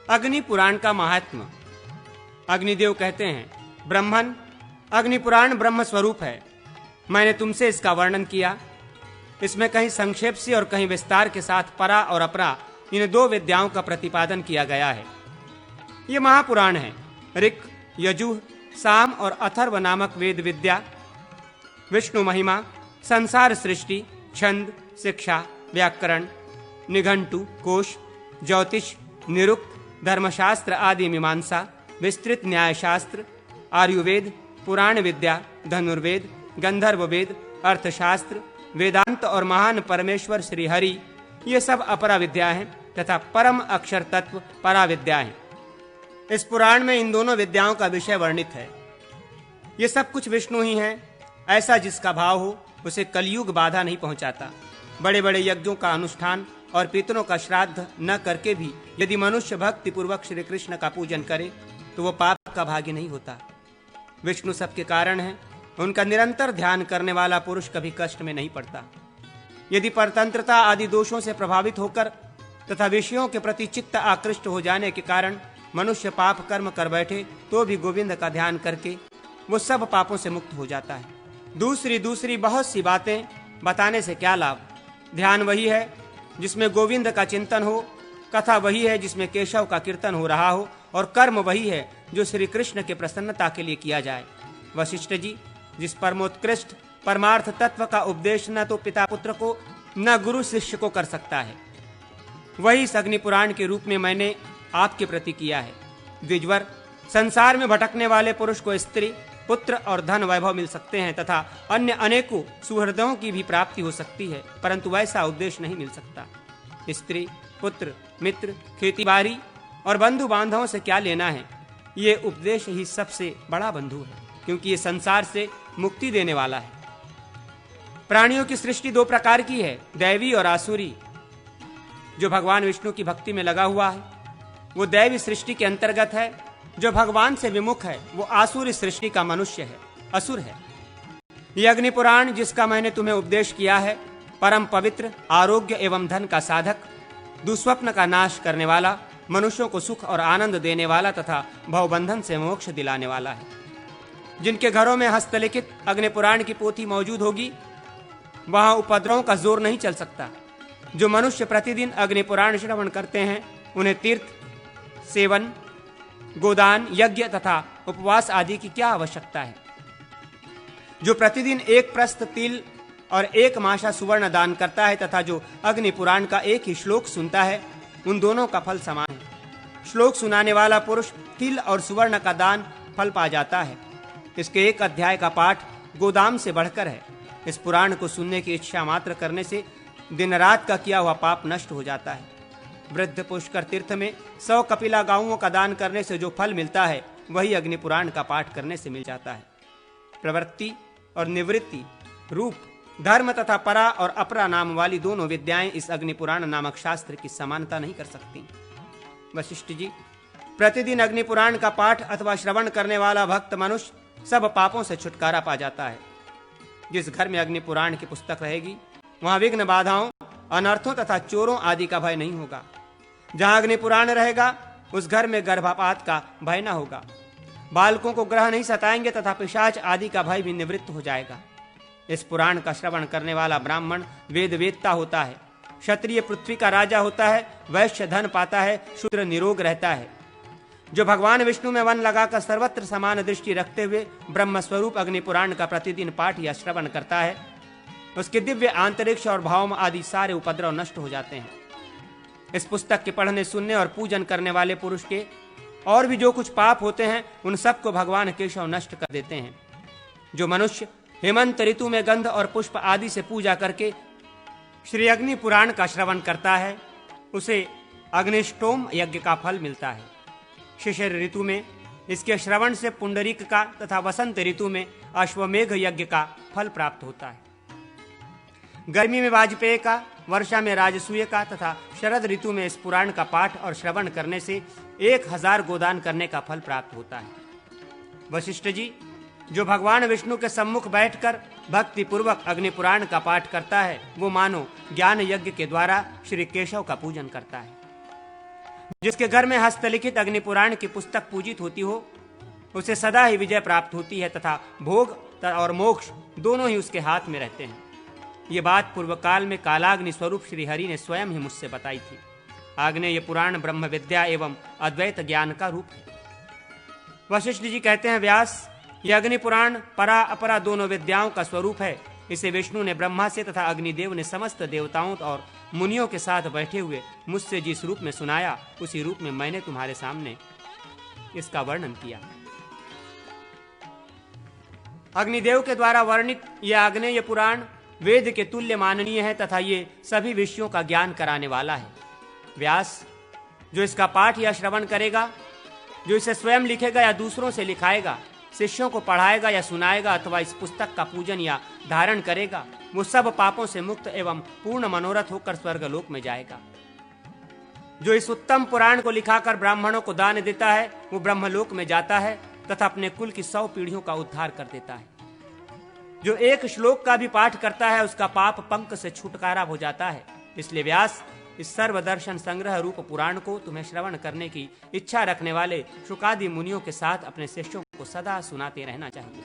अग्नि पुराण का महात्म्य। अग्निदेव कहते हैं, ब्रह्मन, अग्नि पुराण ब्रह्म स्वरूप है। मैंने तुमसे इसका वर्णन किया। इसमें कहीं संक्षेप से और कहीं विस्तार के साथ परा और अपरा इन दो विद्याओं का प्रतिपादन किया गया है। ये महापुराण है। ऋक्, यजुः, साम और अथर्व नामक वेद विद्या, विष्णु महिमा, संसार सृष्टि, छंद, शिक्षा, व्याकरण, निघंटु, कोश, ज्योतिष, निरुक्त, धर्मशास्त्र आदि मीमांसा, विस्तृत न्यायशास्त्र, आयुर्वेद, पुराण विद्या, धनुर्वेद, गंधर्व वेद, अर्थशास्त्र, वेदांत और महान परमेश्वर श्री हरि, ये सब अपरा विद्या हैं तथा परम अक्षर तत्व परा विद्या हैं। इस पुराण में इन दोनों विद्याओं का विषय वर्णित है। ये सब कुछ विष्णु ही हैं। ऐसा जिसका भाव हो उसे कलयुग बाधा नहीं पहुंचाता। बड़े बड़े यज्ञों का अनुष्ठान और पितरों का श्राद्ध न करके भी यदि मनुष्य भक्ति पूर्वक श्री कृष्ण का पूजन करे तो वो पाप का भागी नहीं होता। विष्णु सबके कारण है। उनका निरंतर ध्यान करने वाला पुरुष कभी कष्ट में नहीं पड़ता। यदि परतंत्रता आदि दोषों से प्रभावित होकर तथा विषयों के प्रति चित्त आकृष्ट हो जाने के कारण मनुष्य पाप कर्म कर बैठे तो भी गोविंद का ध्यान करके वो सब पापों से मुक्त हो जाता है। दूसरी बहुत सी बातें बताने से क्या लाभ। ध्यान वही है जिसमें गोविंद का चिंतन हो, कथा वही है जिसमें केशव का कीर्तन हो रहा हो, और कर्म वही है जो श्री कृष्ण के प्रसन्नता के लिए किया जाए। वशिष्ठ जी, जिस परमोत्कृष्ट परमार्थ तत्व का उपदेश न तो पिता पुत्र को न गुरु शिष्य को कर सकता है, वही इस अग्नि पुराण के रूप में मैंने आपके प्रति किया है। द्विजवर, संसार में भटकने वाले पुरुष को स्त्री, पुत्र और धन वैभव मिल सकते हैं तथा अन्य अनेकों सुहृदों की भी प्राप्ति हो सकती है, परंतु वैसा उद्देश्य नहीं मिल सकता। स्त्री, पुत्र, मित्र, खेतीबाड़ी और बंधु बांधवों से क्या लेना है। ये उपदेश ही सबसे बड़ा बंधु है, क्योंकि ये संसार से मुक्ति देने वाला है। प्राणियों की सृष्टि दो प्रकार की है, दैवी और आसुरी। जो भगवान विष्णु की भक्ति में लगा हुआ है वो दैवी सृष्टि के अंतर्गत है। जो भगवान से विमुख है वो आसुरी सृष्टि का मनुष्य है, असुर है। यह अग्नि पुराण जिसका मैंने तुम्हें उपदेश किया है, परम पवित्र, आरोग्य एवं धन का साधक, दुस्वप्न का नाश करने वाला, मनुष्यों को सुख और आनंद देने वाला तथा भवबंधन से मोक्ष दिलाने वाला है। जिनके घरों में हस्तलिखित अग्नि पुराण की पोथी मौजूद होगी वहां उपद्रवों का जोर नहीं चल सकता। जो मनुष्य प्रतिदिन अग्नि पुराण श्रवण करते हैं उन्हें तीर्थ, सेवन, गोदान, यज्ञ तथा उपवास आदि की क्या आवश्यकता है। जो प्रतिदिन एक प्रस्थ तिल और एक माशा सुवर्ण दान करता है तथा जो अग्नि पुराण का एक ही श्लोक सुनता है, उन दोनों का फल समान है। श्लोक सुनाने वाला पुरुष तिल और सुवर्ण का दान फल पा जाता है। इसके एक अध्याय का पाठ गोदाम से बढ़कर है। इस पुराण को सुनने की इच्छा मात्र करने से दिन रात का किया हुआ पाप नष्ट हो जाता है। वृद्ध पुष्कर तीर्थ में 100 कपिला गांवों का दान करने से जो फल मिलता है वही अग्नि पुराण का पाठ करने से मिल जाता है। प्रवृत्ति और निवृत्ति रूप, धर्म तथा परा और अपरा नाम वाली दोनों विद्याएं इस अग्नि पुराण नामक शास्त्र की समानता नहीं कर सकती। वशिष्ठ जी, प्रतिदिन अग्नि पुराण का पाठ अथवा श्रवण करने वाला भक्त मनुष्य सब पापों से छुटकारा पा जाता है। जिस घर में अग्नि पुराण की पुस्तक रहेगी वहां विघ्न, बाधाओं, अनर्थों तथा चोरों आदि का भय नहीं होगा। जहां अग्नि पुराण रहेगा उस घर में गर्भपात का भय न होगा। बालकों को ग्रह नहीं सताएंगे तथा पिशाच आदि का भय भी निवृत्त हो जाएगा। इस पुराण का श्रवण करने वाला ब्राह्मण वेद वेदता होता है, क्षत्रिय पृथ्वी का राजा होता है, वैश्य धन पाता है, शूद्र निरोग रहता है। जो भगवान विष्णु में मन लगाकर सर्वत्र समान दृष्टि रखते हुए ब्रह्म स्वरूप अग्नि पुराण का प्रतिदिन पाठ या श्रवण करता है, उसके दिव्य आंतरिक्ष और भाव आदि सारे उपद्रव नष्ट हो जाते हैं। इस पुस्तक के पढ़ने, सुनने और पूजन करने वाले पुरुष के और भी जो कुछ पाप होते हैं उन सबको भगवान केशव नष्ट कर देते हैं। जो मनुष्य हेमंत ऋतु में गंध और पुष्प आदि से पूजा करके श्री अग्नि पुराण का श्रवण करता है उसे अग्निष्टोम यज्ञ का फल मिलता है। शिशिर ऋतु में इसके श्रवण से पुंडरीक का तथा वसंत ऋतु में अश्वमेघ यज्ञ का फल प्राप्त होता है। गर्मी में वाजपेय का, वर्षा में राजसूय का तथा शरद ऋतु में इस पुराण का पाठ और श्रवण करने से 1000 गोदान करने का फल प्राप्त होता है। वशिष्ठ जी, जो भगवान विष्णु के सम्मुख बैठकर भक्ति पूर्वक अग्नि पुराण का पाठ करता है वो मानो ज्ञान यज्ञ के द्वारा श्री केशव का पूजन करता है। जिसके घर में हस्तलिखित अग्नि पुराण की पुस्तक पूजित होती हो, उसे सदा ही विजय प्राप्त होती है तथा भोग और मोक्ष दोनों ही उसके हाथ में रहते हैं। ये बात पूर्व काल में कालाग्नि स्वरूप श्री हरि ने स्वयं ही मुझसे बताई थी। आग्नेय पुराण ब्रह्म विद्या एवं अद्वैत ज्ञान का रूप है। वशिष्ठ जी कहते हैं, व्यास, यह अग्नि पुराण परा अपरा दोनों विद्याओं का स्वरूप है। इसे विष्णु ने ब्रह्मा से तथा अग्निदेव ने समस्त देवताओं और मुनियों के साथ बैठे हुए मुझसे जिस रूप में सुनाया, उसी रूप में मैंने तुम्हारे सामने इसका वर्णन किया। अग्निदेव के द्वारा वर्णित यह आग्नेय पुराण वेद के तुल्य माननीय है तथा ये सभी विषयों का ज्ञान कराने वाला है। व्यास, जो इसका पाठ या श्रवण करेगा, जो इसे स्वयं लिखेगा या दूसरों से लिखाएगा, शिष्यों को पढ़ाएगा या सुनाएगा अथवा इस पुस्तक का पूजन या धारण करेगा, वो सब पापों से मुक्त एवं पूर्ण मनोरथ होकर स्वर्गलोक में जाएगा। जो इस उत्तम पुराण को लिखाकर ब्राह्मणों को दान देता है, वो ब्रह्मलोक में जाता है तथा अपने कुल की 100 पीढ़ियों का उद्धार कर देता है। जो एक श्लोक का भी पाठ करता है, उसका पाप पंक से छुटकारा हो जाता है। इसलिए व्यास, इस सर्वदर्शन संग्रह रूप पुराण को तुम्हें श्रवण करने की इच्छा रखने वाले शुकादि मुनियों के साथ अपने शिष्यों को सदा सुनाते रहना चाहिए।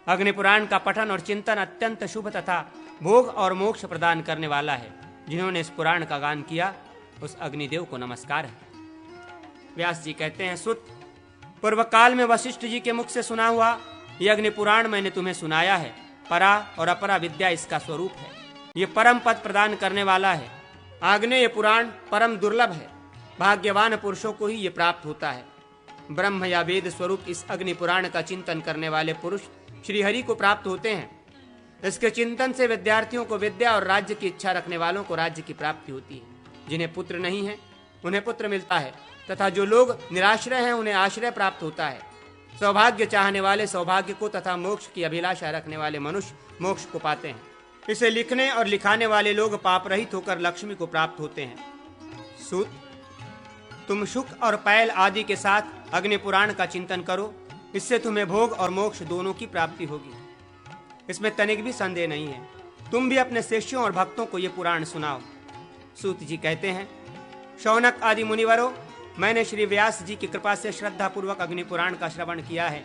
अग्नि पुराण का पठन और चिंतन अत्यंत शुभ तथा भोग और मोक्ष प्रदान करने वाला है। जिन्होंने इस पुराण का गान किया, उस अग्निदेव को नमस्कार है। व्यास जी कहते हैं, सुत, पूर्व काल में वशिष्ठ जी के मुख से सुना हुआ यह अग्नि पुराण मैंने तुम्हें सुनाया है। परा और अपरा विद्या इसका स्वरूप है। ये परम पद प्रदान करने वाला है। आग्नेय पुराण परम दुर्लभ है। भाग्यवान पुरुषों को ही ये प्राप्त होता है। ब्रह्म या वेद स्वरूप इस अग्नि पुराण का चिंतन करने वाले पुरुष श्री हरि को प्राप्त होते हैं। इसके चिंतन से विद्यार्थियों को विद्या और राज्य की इच्छा रखने वालों को राज्य की प्राप्ति होती है। जिन्हें पुत्र नहीं है, उन्हें पुत्र मिलता है तथा जो लोग निराश्रय हैं, उन्हें आश्रय प्राप्त होता है। सौभाग्य चाहने वाले सौभाग्य को तथा मोक्ष की अभिलाषा रखने वाले मनुष्य मोक्ष को पाते हैं। इसे लिखने और लिखाने वाले लोग पाप रहित होकर लक्ष्मी को प्राप्त होते हैं। सूत, तुम शुक और पैल आदि के साथ अग्नि पुराण का चिंतन करो। इससे तुम्हें भोग और मोक्ष दोनों की प्राप्ति होगी। इसमें तनिक भी संदेह नहीं है। तुम भी अपने शिष्यों और भक्तों को ये पुराण सुनाओ। सूत जी कहते हैं, शौनक आदि मुनिवरों, मैंने श्री व्यास जी की कृपा से श्रद्धा पूर्वक अग्नि पुराण का श्रवण किया है।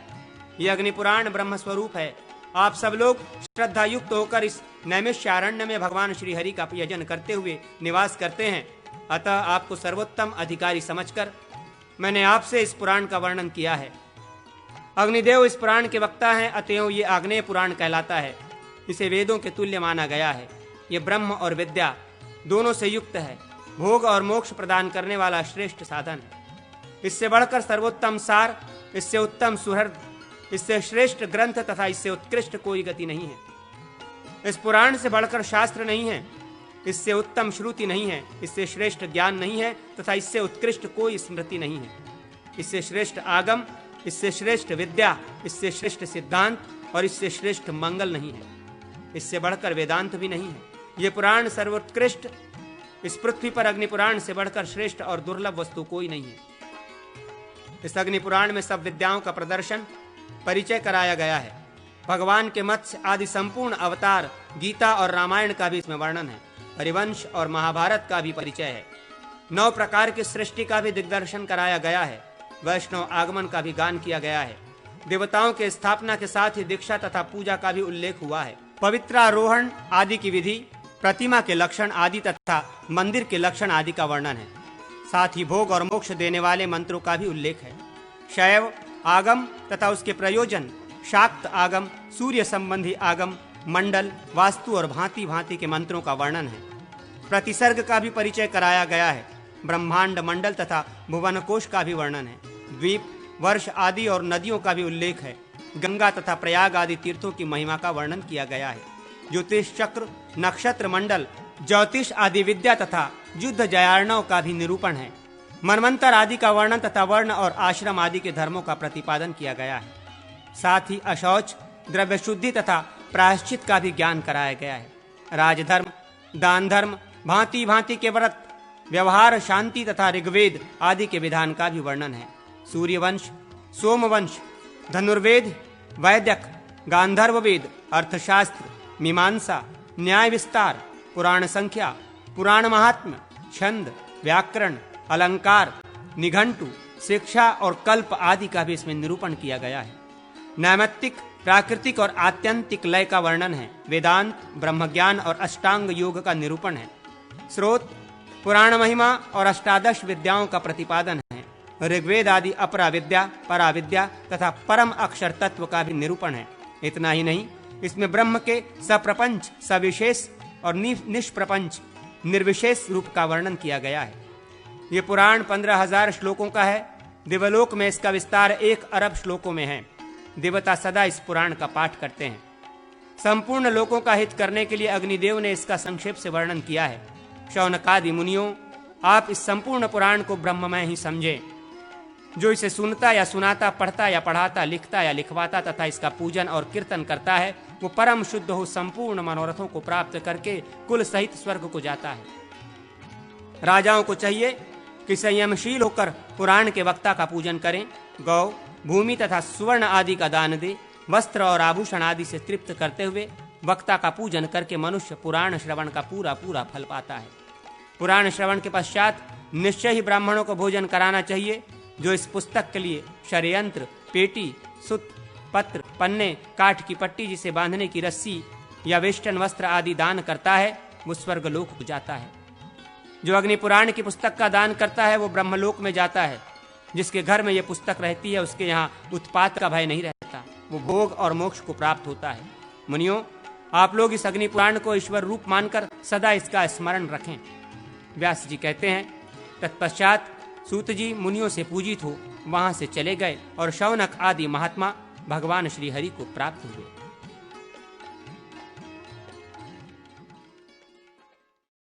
यह अग्नि पुराण ब्रह्म स्वरूप है। आप सब लोग श्रद्धा युक्त होकर इस नैमिषारण्य में भगवान श्री हरि का यजन करते हुए निवास करते हैं। अतः आपको सर्वोत्तम अधिकारी समझकर मैंने आपसे इस पुराण का वर्णन किया है। अग्निदेव इस पुराण के वक्ता हैं, अतएव ये आग्नेय पुराण कहलाता है। इसे वेदों के तुल्य माना गया है। ये ब्रह्म और विद्या दोनों से युक्त है। भोग और मोक्ष प्रदान करने वाला श्रेष्ठ साधन है। इससे बढ़कर सर्वोत्तम सार, इससे उत्तम सुहृद, इससे श्रेष्ठ ग्रंथ तथा इससे उत्कृष्ट कोई गति नहीं है। इस पुराण से बढ़कर शास्त्र नहीं है, इससे उत्तम श्रुति नहीं है, इससे श्रेष्ठ ज्ञान नहीं है तथा इससे उत्कृष्ट कोई स्मृति नहीं है। इससे श्रेष्ठ आगम, इससे श्रेष्ठ विद्या, इससे श्रेष्ठ सिद्धांत और इससे श्रेष्ठ मंगल नहीं है। इससे बढ़कर वेदांत भी नहीं है। ये पुराण सर्वोत्कृष्ट, इस पृथ्वी पर अग्नि पुराण से बढ़कर श्रेष्ठ और दुर्लभ वस्तु कोई नहीं है। इस अग्नि पुराण में सब विद्याओं का प्रदर्शन, परिचय कराया गया है। भगवान के मत्स्य आदि संपूर्ण अवतार, गीता और रामायण का भी इसमें वर्णन है। हरिवंश और महाभारत का भी परिचय है। 9 प्रकार की सृष्टि का भी दिग्दर्शन कराया गया है। वैष्णव आगमन का भी गान किया गया है। देवताओं के स्थापना के साथ ही दीक्षा तथा पूजा का भी उल्लेख हुआ है। पवित्रारोहण आदि की विधि, प्रतिमा के लक्षण आदि तथा मंदिर के लक्षण आदि का वर्णन है। साथ ही भोग और मोक्ष देने वाले मंत्रों का भी उल्लेख है। शैव आगम तथा उसके प्रयोजन, शाक्त आगम, सूर्य संबंधी आगम, मंडल, वास्तु और भांति भांति के मंत्रों का वर्णन है। प्रतिसर्ग का भी परिचय कराया गया है। ब्रह्मांड मंडल तथा भुवन कोश का भी वर्णन है। द्वीप, वर्ष आदि और नदियों का भी उल्लेख है। गंगा तथा प्रयाग आदि तीर्थों की महिमा का वर्णन किया गया है। ज्योतिष चक्र, नक्षत्र मंडल, ज्योतिष आदि विद्या तथा युद्ध जयार्णव का भी निरूपण है। मनमंत्र आदि का वर्णन तथा वर्ण और आश्रम आदि के धर्मों का प्रतिपादन किया गया है। साथ ही अशौच, द्रव्य शुद्धि तथा प्रायश्चित का भी ज्ञान कराया गया है। राजधर्म, दान धर्म, भांति भांति के व्रत, व्यवहार, शांति तथा ऋग्वेद आदि के विधान का भी वर्णन है। सूर्यवंश, सोमवंश, धनुर्वेद, वैद्यक, गांधर्व वेद, अर्थशास्त्र, मीमांसा, न्याय विस्तार, पुराण संख्या, पुराण महात्म्य, छंद, व्याकरण, अलंकार, निघंटु, शिक्षा और कल्प आदि का भी इसमें निरूपण किया गया है। नैमित्तिक, प्राकृतिक और आत्यंतिक लय का वर्णन है। वेदांत, ब्रह्मज्ञान और अष्टांग योग का निरूपण है। स्रोत, पुराण महिमा और अष्टादश विद्याओं का प्रतिपादन है। ऋग्वेद आदि अपरा विद्या, पराविद्या तथा परम अक्षर तत्व का भी निरूपण है। इतना ही नहीं, इसमें ब्रह्म के सप्रपंच, सविशेष और निष्प्रपंच, निर्विशेष रूप का वर्णन किया गया है। ये पुराण 15,000 श्लोकों का है। दिवलोक में इसका विस्तार 1 अरब श्लोकों में है। देवता सदा इस पुराण का पाठ करते हैं। संपूर्ण लोकों का हित करने के लिए अग्निदेव ने इसका संक्षेप से वर्णन किया है। शौनकादि मुनियों, आप इस संपूर्ण पुराण को ब्रह्ममय ही समझें। जो इसे सुनता या सुनाता, पढ़ता या पढ़ाता, लिखता या लिखवाता तथा इसका पूजन और कीर्तन करता है, वो परम शुद्ध हो संपूर्ण मनोरथों को प्राप्त करके कुल सहित स्वर्ग को जाता है। राजाओं को चाहिए कि संयमशील होकर पुराण के वक्ता का पूजन करें। गौ, भूमि तथा सुवर्ण आदि का दान दे। वस्त्र और आभूषण आदि से तृप्त करते हुए वक्ता का पूजन करके मनुष्य पुराण श्रवण का पूरा पूरा फल पाता है। पुराण श्रवण के पश्चात निश्चय ही ब्राह्मणों को भोजन कराना चाहिए। जो इस पुस्तक के लिए षड्यंत्र, पेटी, सुत, पत्र, पन्ने, काठ की पट्टी जिसे बांधने की रस्सी या वेष्टन वस्त्र आदि दान करता है, वो स्वर्गलोक को जाता है। जो अग्नि पुराण की पुस्तक का दान करता है, वो ब्रह्मलोक में जाता है। जिसके घर में ये पुस्तक रहती है, उसके यहाँ उत्पात का भय नहीं रहता। वो भोग और मोक्ष को प्राप्त होता है। मुनियों, आप लोग इस अग्नि पुराण को ईश्वर रूप मानकर सदा इसका स्मरण रखें। व्यास जी कहते हैं, तत्पश्चात सूत जी मुनियों से पूजित हो वहां से चले गए और शौनक आदि महात्मा भगवान श्री हरि को प्राप्त हुए।